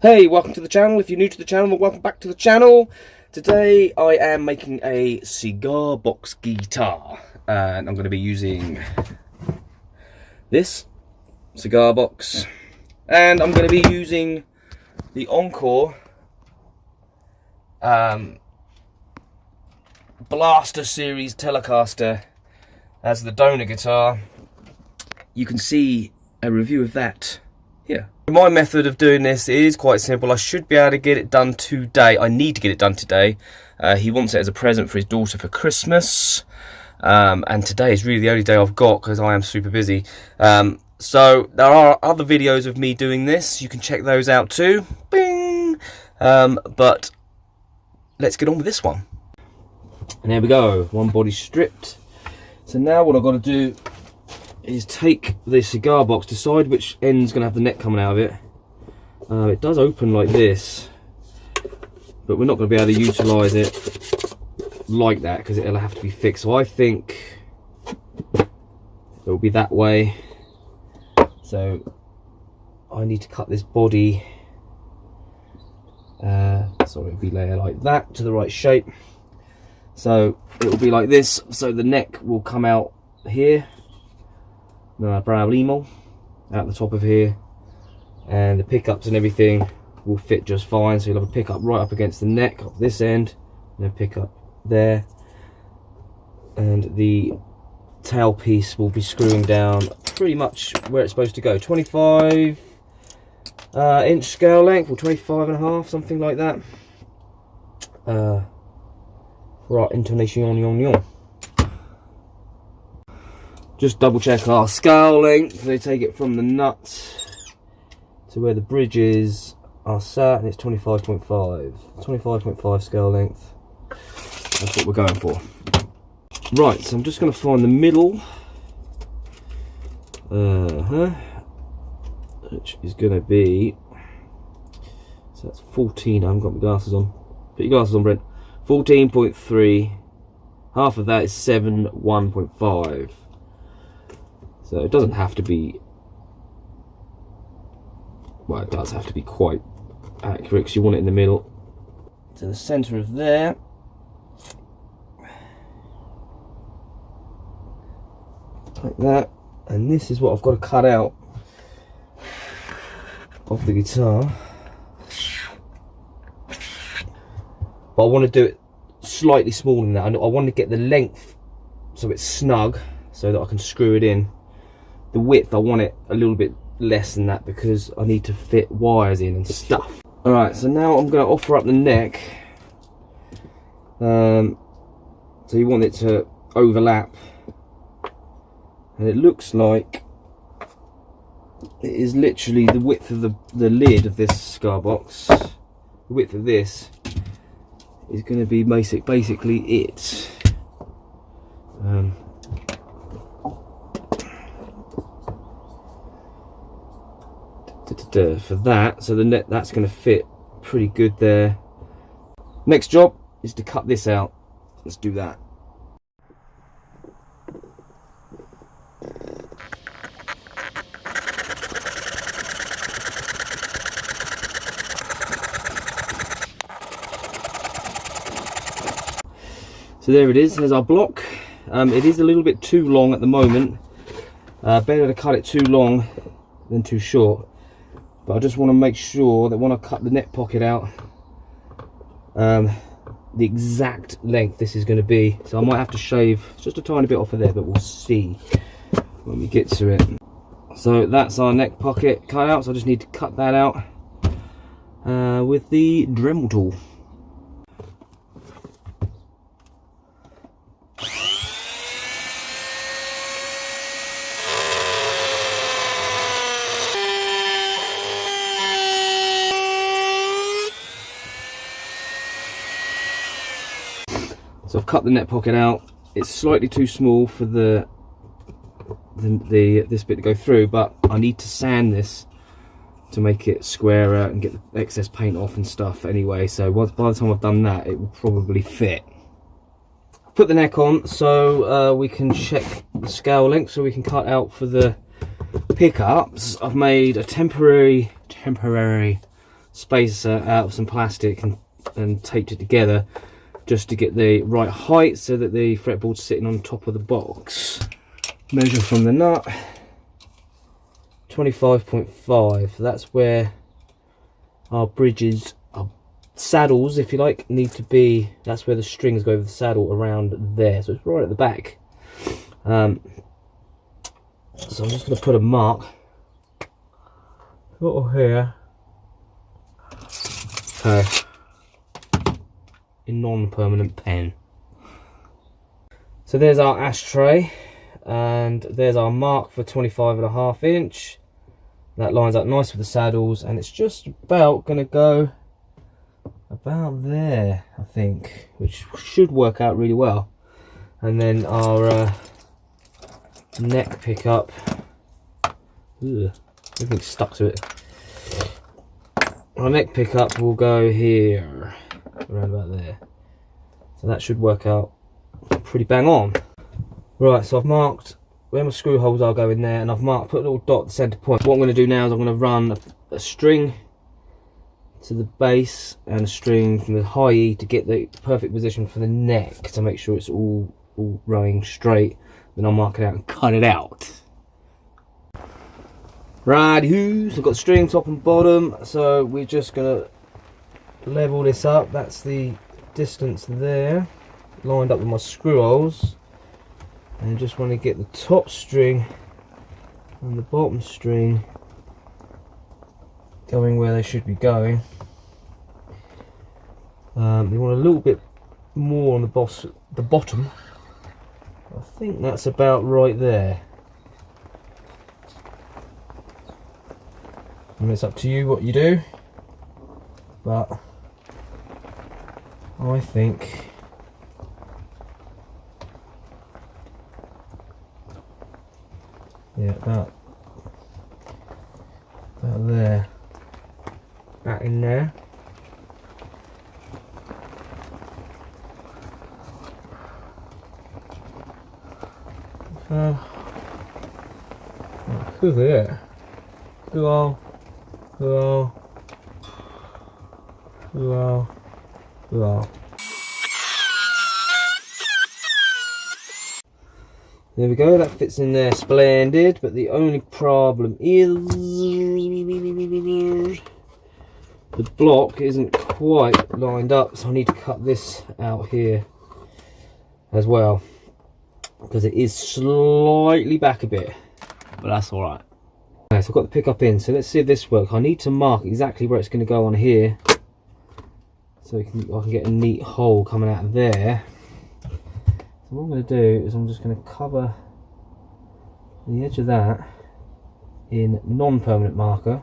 Hey, welcome to the channel. If you're new to the channel, welcome back to the channel. Today I am making a cigar box guitar, and I'm going to be using this cigar box, and I'm going to be using the Encore Blaster Series Telecaster as the donor guitar. You can see a review of that here. My method of doing this is quite simple. I should be able to get it done today. I need to get it done today. He wants it as a present for his daughter for Christmas. And today is really the only day I've got because I am super busy. So there are other videos of me doing this. You can check those out too. Bing! But let's get on with this one. And there we go. One body stripped. So now what I've got to do is take the cigar box, decide which end's going to have the neck coming out of it. It does open like this, but we're not going to be able to utilise it like that because it'll have to be fixed. So I think it'll be that way. So I need to cut this body, so it'll be layer like that to the right shape. So it will be like this, so the neck will come out here. Brow limo out the top of here, and the pickups and everything will fit just fine. So you'll have a pickup right up against the neck of this end, and a pickup there, and the tailpiece will be screwing down pretty much where it's supposed to go. 25 inch scale length, or 25.5, something like that, for our intonation. Just double check our scale length. They take it from the nuts to where the bridges are sat, and it's 25.5. 25.5 scale length. That's what we're going for. Right, so I'm just going to find the middle. Which is going to be, so that's 14. I haven't got my glasses on. Put your glasses on, Brent. 14.3. Half of that is 1.5. So it doesn't have to be, well, it does have to be quite accurate because you want it in the middle. To the centre of there. Like that. And this is what I've got to cut out of the guitar. But I want to do it slightly smaller than that. I want to get the length so it's snug so that I can screw it in. The width, I want it a little bit less than that because I need to fit wires in and stuff. Alright, so now I'm going to offer up the neck. So you want it to overlap. And it looks like it is literally the width of the lid of this cigar box. The width of this is going to be basically it. For that, so the net, that's going to fit pretty good there. Next job is to cut this out. Let's do that. So there it is. There's our block. It is a little bit too long at the moment. Better to cut it too long than too short. But I just want to make sure that when I cut the neck pocket out, the exact length this is going to be. So I might have to shave just a tiny bit off of there, but we'll see when we get to it. So that's our neck pocket cut out, so I just need to cut that out with the Dremel tool. So I've cut the neck pocket out. It's slightly too small for this bit to go through, but I need to sand this to make it squarer and get the excess paint off and stuff anyway. So by the time I've done that, it will probably fit. Put the neck on so we can check the scale length, so we can cut out for the pickups. I've made a temporary spacer out of some plastic and taped it together just to get the right height so that the fretboard's sitting on top of the box. Measure from the nut, 25.5. So that's where our bridges, our saddles, if you like, need to be. That's where the strings go over the saddle, around there. So it's right at the back. So I'm just going to put a mark sort of here. Okay. In non-permanent pen. So there's our ashtray, and there's our mark for 25.5 inch. That lines up nice with the saddles, and it's just about going to go about there, I think, which should work out really well. And then our neck pickup, everything's stuck to it. Our neck pickup will go here, around about there. So that should work out pretty bang on. Right, so I've marked where my screw holes are going there, and I've put a little dot at the centre point. What I'm going to do now is I'm going to run a string to the base and a string from the high E to get the perfect position for the neck, to make sure it's all rowing straight. Then I'll mark it out and cut it out. Righty-hoo, so I've got the string top and bottom, so we're just going to level this up. That's the distance there, lined up with my screw holes. And just want to get the top string and the bottom string going where they should be going. You want a little bit more on the bottom. I think that's about right there. I mean, it's up to you what you do, but I think about there, that in there. Look at that. Hello. There we go, that fits in there splendid, but the only problem is the block isn't quite lined up, so I need to cut this out here as well, because it is slightly back a bit, but that's alright. Okay, so I've got the pickup in, so let's see if this works. I need to mark exactly where it's going to go on here, so I can get a neat hole coming out of there. So what I'm going to do is I'm just going to cover the edge of that in non-permanent marker.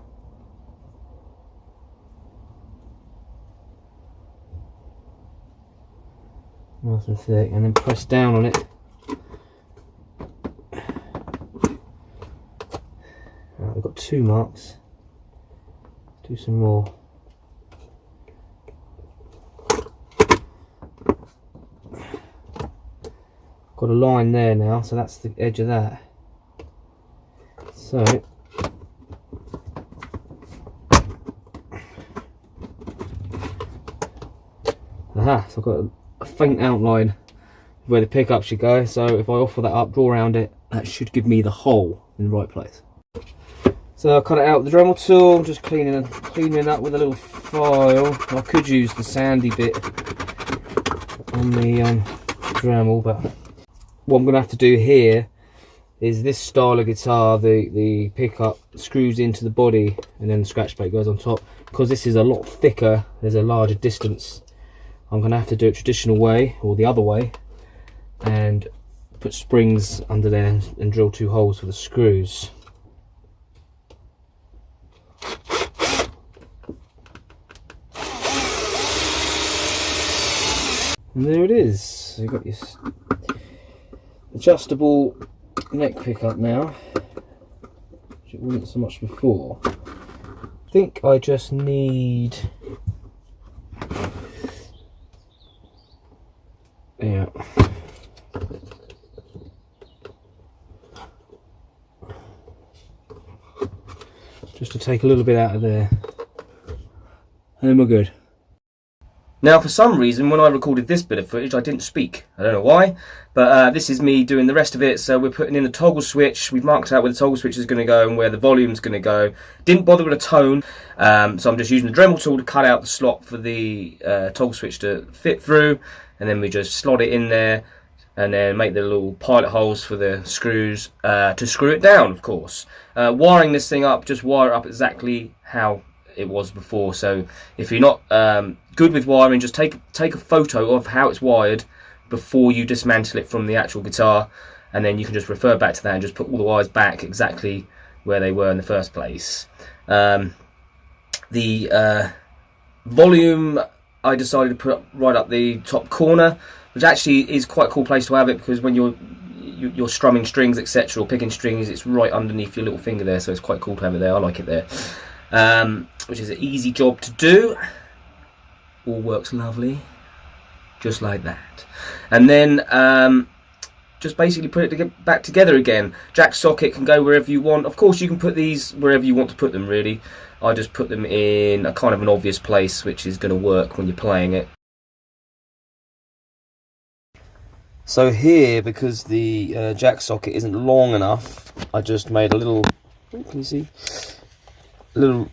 Nice and thick, and then press down on it. Right, we've got 2 marks. Do some more. Got a line there now, so that's the edge of that. So so I've got a faint outline where the pickup should go, so if I offer that up, draw around it, that should give me the hole in the right place. So I'll cut it out with the Dremel tool, just cleaning it up with a little file. I could use the sandy bit on the Dremel, but what I'm going to have to do here is this style of guitar, the pickup screws into the body and then the scratch plate goes on top. Because this is a lot thicker, there's a larger distance, I'm going to have to do it traditional way, or the other way, and put springs under there and drill 2 holes for the screws. And there it is. So you've got your adjustable neck pickup now, which it wasn't so much before. I think I just need, just to take a little bit out of there. and we're good. Now, for some reason, when I recorded this bit of footage, I didn't speak. I don't know why, but this is me doing the rest of it. So we're putting in the toggle switch. We've marked out where the toggle switch is going to go and where the volume's going to go. Didn't bother with a tone, so I'm just using the Dremel tool to cut out the slot for the toggle switch to fit through, and then we just slot it in there, and then make the little pilot holes for the screws to screw it down, of course. Wiring this thing up, just wire it up exactly how it was before. So if you're not good with wiring, just take a photo of how it's wired before you dismantle it from the actual guitar, and then you can just refer back to that and just put all the wires back exactly where they were in the first place. The volume I decided to put right up the top corner, which actually is quite a cool place to have it, because when you're strumming strings, etc., or picking strings, it's right underneath your little finger there, so it's quite cool to have it there. I like it there. Which is an easy job to do. All works lovely, just like that. And then just basically put it back together again. Jack socket can go wherever you want. Of course, you can put these wherever you want to put them, really. I just put them in a kind of an obvious place, which is going to work when you're playing it. So here, because the jack socket isn't long enough, I just made a little, can you see? A little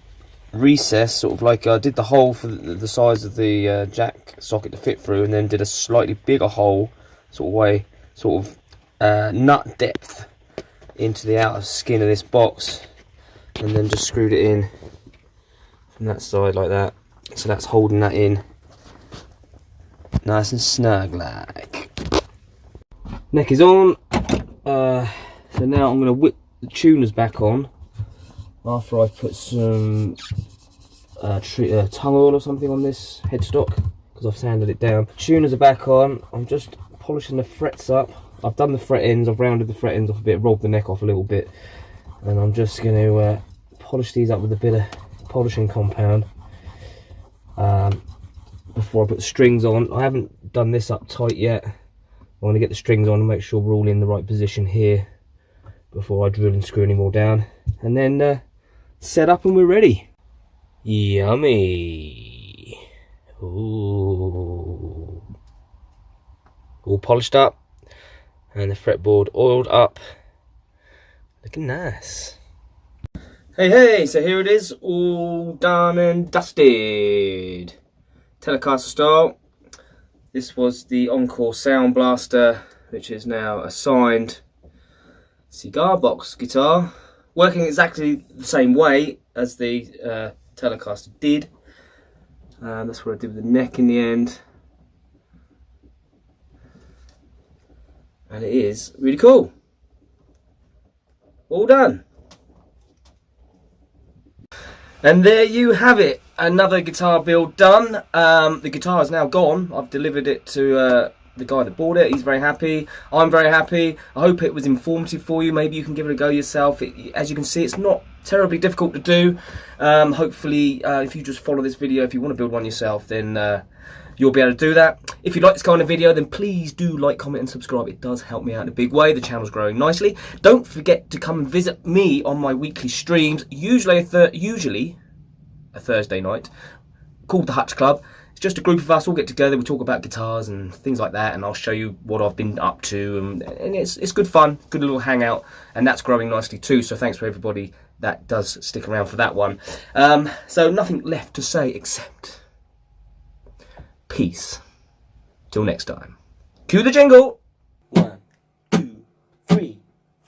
recess, sort of like I did the hole for the size of the jack socket to fit through, and then did a slightly bigger hole, sort of nut depth into the outer skin of this box, and then just screwed it in from that side like that. So that's holding that in nice and snug like. Neck is on. So now I'm going to whip the tuners back on after I've put some tongue oil or something on this headstock, because I've sanded it down. Tuners are back on. I'm just polishing the frets up. I've done the fret ends, I've rounded the fret ends off a bit, rolled the neck off a little bit, and I'm just going to polish these up with a bit of polishing compound before I put the strings on. I haven't done this up tight yet. I want to get the strings on and make sure we're all in the right position here before I drill and screw any more down, and then set up and we're ready. Yummy. Ooh. All polished up and the fretboard oiled up, looking nice. Hey, so here it is, all done and dusted, Telecaster style. This was the Encore Sound Blaster, which is now a signed Cigar box guitar, working exactly the same way as the Telecaster did. That's what I did with the neck in the end, and it is really cool. All done. And there you have it, another guitar build done. The guitar is now gone. I've delivered it to the guy that bought it. He's very happy. I'm very happy. I hope it was informative for you. Maybe you can give it a go yourself. As you can see, it's not terribly difficult to do. Hopefully, if you just follow this video, if you want to build one yourself, then you'll be able to do that. If you like this kind of video, then please do like, comment and subscribe. It does help me out in a big way. The channel's growing nicely. Don't forget to come and visit me on my weekly streams, usually a Thursday night, called the Hutch Club. It's just a group of us all get together, we talk about guitars and things like that, and I'll show you what I've been up to, and it's good fun, good little hangout, and that's growing nicely too, so thanks for everybody that does stick around for that one. So nothing left to say except peace. Till next time. Cue the jingle! 1, 2, 3,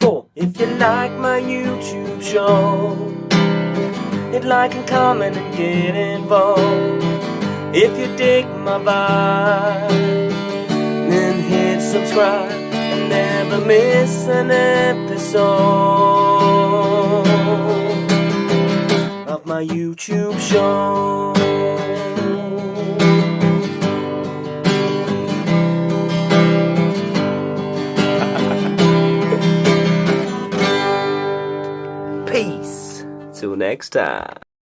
4. If you like my YouTube show, hit like and comment and get involved. If you dig my vibe, then hit subscribe and never miss an episode of my YouTube show. Peace. Till next time.